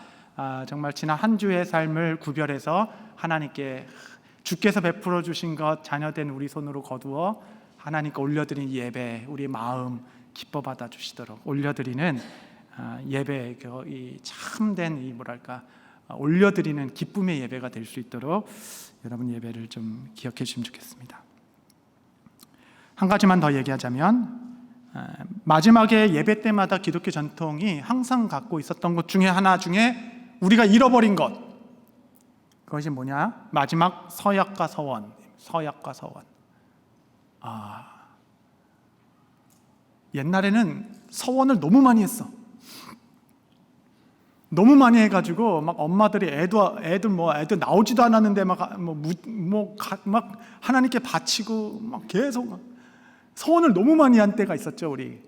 정말 지난 한 주의 삶을 구별해서 하나님께 주께서 베풀어 주신 것 자녀된 우리 손으로 거두어 하나님께 올려드린 예배, 우리 마음 기뻐 받아 주시도록 올려드리는 예배, 이 참된 이 뭐랄까 올려드리는 기쁨의 예배가 될 수 있도록 여러분 예배를 좀 기억해 주시면 좋겠습니다. 한 가지만 더 얘기하자면 마지막에 예배 때마다 기독교 전통이 항상 갖고 있었던 것 중에 하나 중에 우리가 잃어버린 것, 그것이 뭐냐? 마지막 서약과 서원. 서약과 서원. 옛날에는 서원을 너무 많이 했어. 너무 많이 해가지고 막 엄마들이 애들 나오지도 않았는데 막 하나님께 바치고 막 계속 막 서원을 너무 많이 한 때가 있었죠, 우리.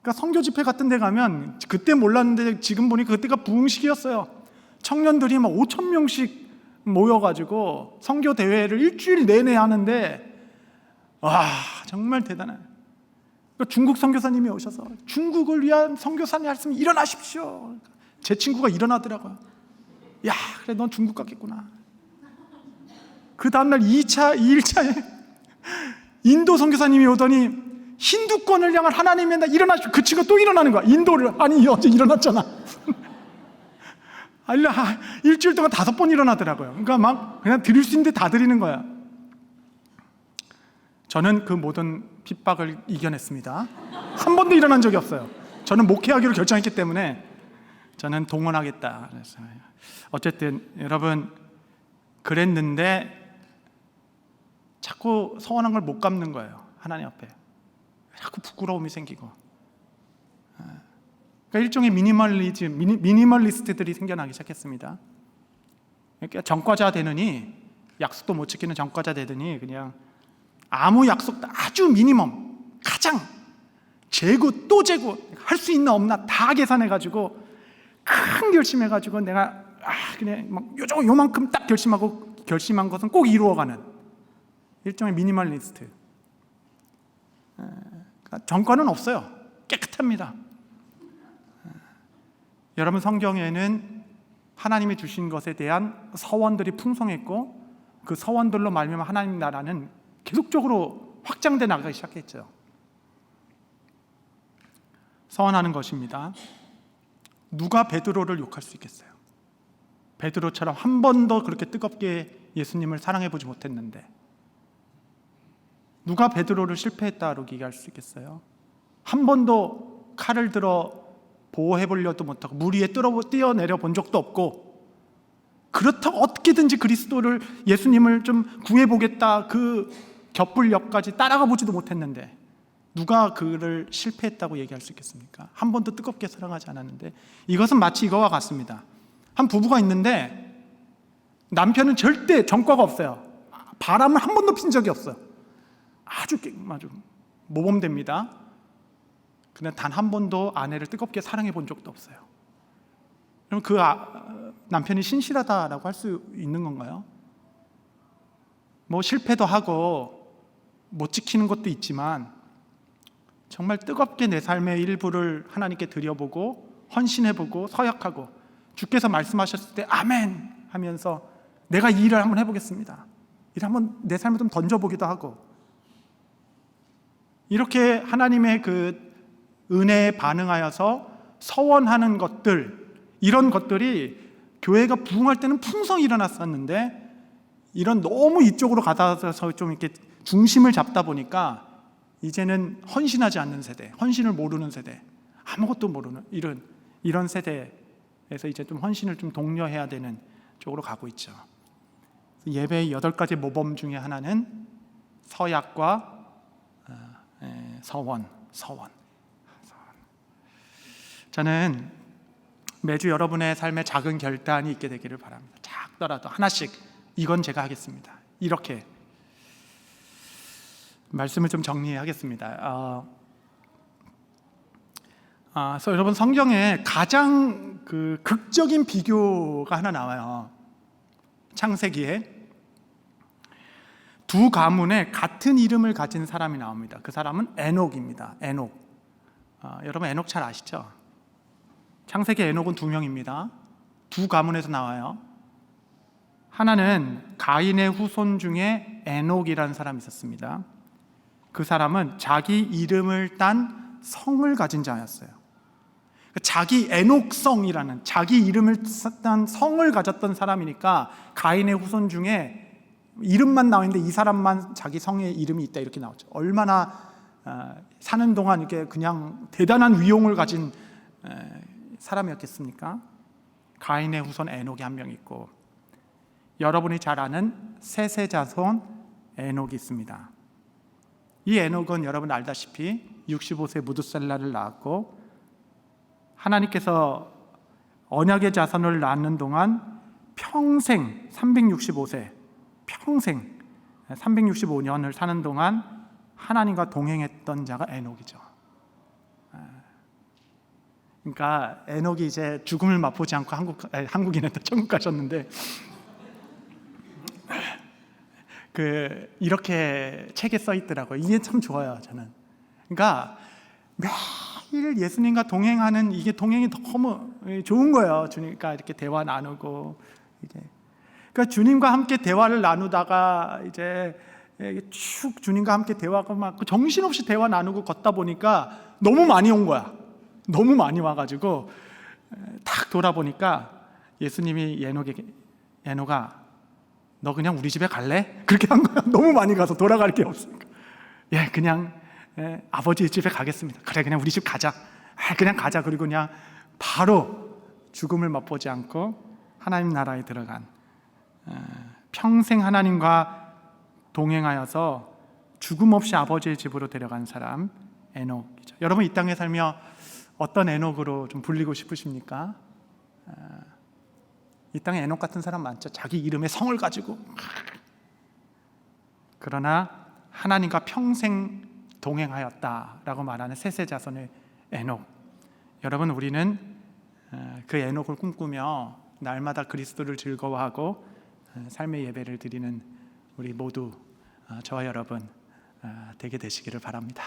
그러니까 선교 집회 같은 데 가면 그때 몰랐는데 지금 보니 그때가 부흥식이었어요. 청년들이 막 5,000명씩 모여가지고 선교 대회를 일주일 내내 하는데 와, 정말 대단해. 그러니까 중국 선교사님이 오셔서 중국을 위한 선교사님 말씀 일어나십시오. 제 친구가 일어나더라고요. 야, 그래 넌 중국 갔겠구나. 그 다음날 2일차에 인도 선교사님이 오더니 힌두권을 향한 하나님의 날 일어나십시오. 그 친구가 또 일어나는 거야. 인도를. 아니 어제 일어났잖아. 일주일 동안 5번 일어나더라고요. 그러니까 막 그냥 드릴 수 있는데 다 드리는 거야. 저는 그 모든 핍박을 이겨냈습니다. 한 번도 일어난 적이 없어요. 저는 목회하기로 결정했기 때문에 저는 동원하겠다. 그래서 어쨌든 여러분 그랬는데 자꾸 서원한 걸 못 갚는 거예요. 하나님 앞에 자꾸 부끄러움이 생기고, 그러니까 일종의 미니멀리스트들이 생겨나기 시작했습니다. 그러니까 전과자 되느니 약속도 못 지키는 전과자 되더니 그냥 아무 약속도 아주 미니멈, 가장 재고 또 재고 할 수 있나 없나 다 계산해가지고 큰 결심해가지고 내가 그냥 막 요만큼 딱 결심한 것은 꼭 이루어가는 일종의 미니멀리스트. 정과는 없어요. 깨끗합니다. 여러분 성경에는 하나님이 주신 것에 대한 서원들이 풍성했고 그 서원들로 말미암아 하나님 나라는 계속적으로 확장돼 나가기 시작했죠. 서원하는 것입니다. 누가 베드로를 욕할 수 있겠어요? 베드로처럼 한 번도 그렇게 뜨겁게 예수님을 사랑해 보지 못했는데 누가 베드로를 실패했다고 얘기할 수 있겠어요? 한 번도 칼을 들어 보호해 보려도 못하고 물 위에 뛰어내려 본 적도 없고 그렇다고 어떻게든지 그리스도를 예수님을 좀 구해보겠다 그 곁불역까지 따라가 보지도 못했는데 누가 그를 실패했다고 얘기할 수 있겠습니까? 한 번도 뜨겁게 사랑하지 않았는데. 이것은 마치 이거와 같습니다. 한 부부가 있는데 남편은 절대 전과가 없어요. 바람을 한 번도 핀 적이 없어요. 아주 모범됩니다. 근데 단 한 번도 아내를 뜨겁게 사랑해 본 적도 없어요. 그럼 그 남편이 신실하다라고 할 수 있는 건가요? 뭐 실패도 하고 못 지키는 것도 있지만 정말 뜨겁게 내 삶의 일부를 하나님께 드려보고 헌신해보고 서약하고 주께서 말씀하셨을 때 아멘 하면서 내가 이 일을 한번 해보겠습니다. 이를 한번 내 삶을 좀 던져보기도 하고 이렇게 하나님의 그 은혜에 반응하여서 서원하는 것들, 이런 것들이 교회가 부흥할 때는 풍성히 일어났었는데 이런 너무 이쪽으로 가다서 좀 이렇게 중심을 잡다 보니까 이제는 헌신하지 않는 세대, 헌신을 모르는 세대, 아무것도 모르는 이런 세대에서 이제 좀 헌신을 좀 독려해야 되는 쪽으로 가고 있죠. 예배의 8가지 모범 중에 하나는 서약과 서원. 저는 매주 여러분의 삶에 작은 결단이 있게 되기를 바랍니다. 작더라도 하나씩 이건 제가 하겠습니다. 이렇게 말씀을 좀 정리하겠습니다. 그래서 여러분 성경에 가장 그 극적인 비교가 하나 나와요. 창세기에 두 가문에 같은 이름을 가진 사람이 나옵니다. 그 사람은 에녹입니다. 에녹. 여러분 에녹 잘 아시죠? 창세기 에녹은 2명입니다. 두 가문에서 나와요. 하나는 가인의 후손 중에 에녹이라는 사람이 있었습니다. 그 사람은 자기 이름을 딴 성을 가진 자였어요. 자기 에녹성이라는 자기 이름을 딴 성을 가졌던 사람이니까 가인의 후손 중에 이름만 나와 있는데 이 사람만 자기 성의 이름이 있다 이렇게 나오죠. 얼마나 사는 동안 이렇게 그냥 대단한 위용을 가진 사람이었겠습니까? 가인의 후손 에녹이 한 명 있고 여러분이 잘 아는 셋의 자손 에녹이 있습니다. 이 에녹은 여러분 알다시피 65세 무두셀라를 낳았고 하나님께서 언약의 자손을 낳는 동안 평생 365세 평생 365년을 사는 동안 하나님과 동행했던 자가 에녹이죠. 그러니까 에녹이 이제 죽음을 맛보지 않고 한국인한테 천국 가셨는데 이렇게 책에 써 있더라고요. 이게 참 좋아요, 저는. 그러니까 매일 예수님과 동행하는 이게 동행이 너무 좋은 거예요. 주님과 이렇게 대화 나누고 이제 그러니까 주님과 함께 대화를 나누다가 이제 쭉 주님과 함께 대화가 막 정신없이 대화 나누고 걷다 보니까 너무 많이 온 거야. 너무 많이 와가지고 딱 돌아보니까 예수님이 에녹아 너 그냥 우리 집에 갈래? 그렇게 한 거야. 너무 많이 가서 돌아갈 게 없으니까 그냥 아버지 집에 가겠습니다. 그래 그냥 우리 집 가자. 그냥 가자. 그리고 그냥 바로 죽음을 맛보지 않고 하나님 나라에 들어간 평생 하나님과 동행하여서 죽음 없이 아버지의 집으로 데려간 사람 에녹이죠. 여러분 이 땅에 살며 어떤 에녹으로 좀 불리고 싶으십니까? 이 땅에 에녹 같은 사람 많죠. 자기 이름의 성을 가지고. 그러나 하나님과 평생 동행하였다라고 말하는 셋의 자손의 에녹. 여러분 우리는 그 에녹을 꿈꾸며 날마다 그리스도를 즐거워하고 삶의 예배를 드리는 우리 모두 저와 여러분 되게 되시기를 바랍니다.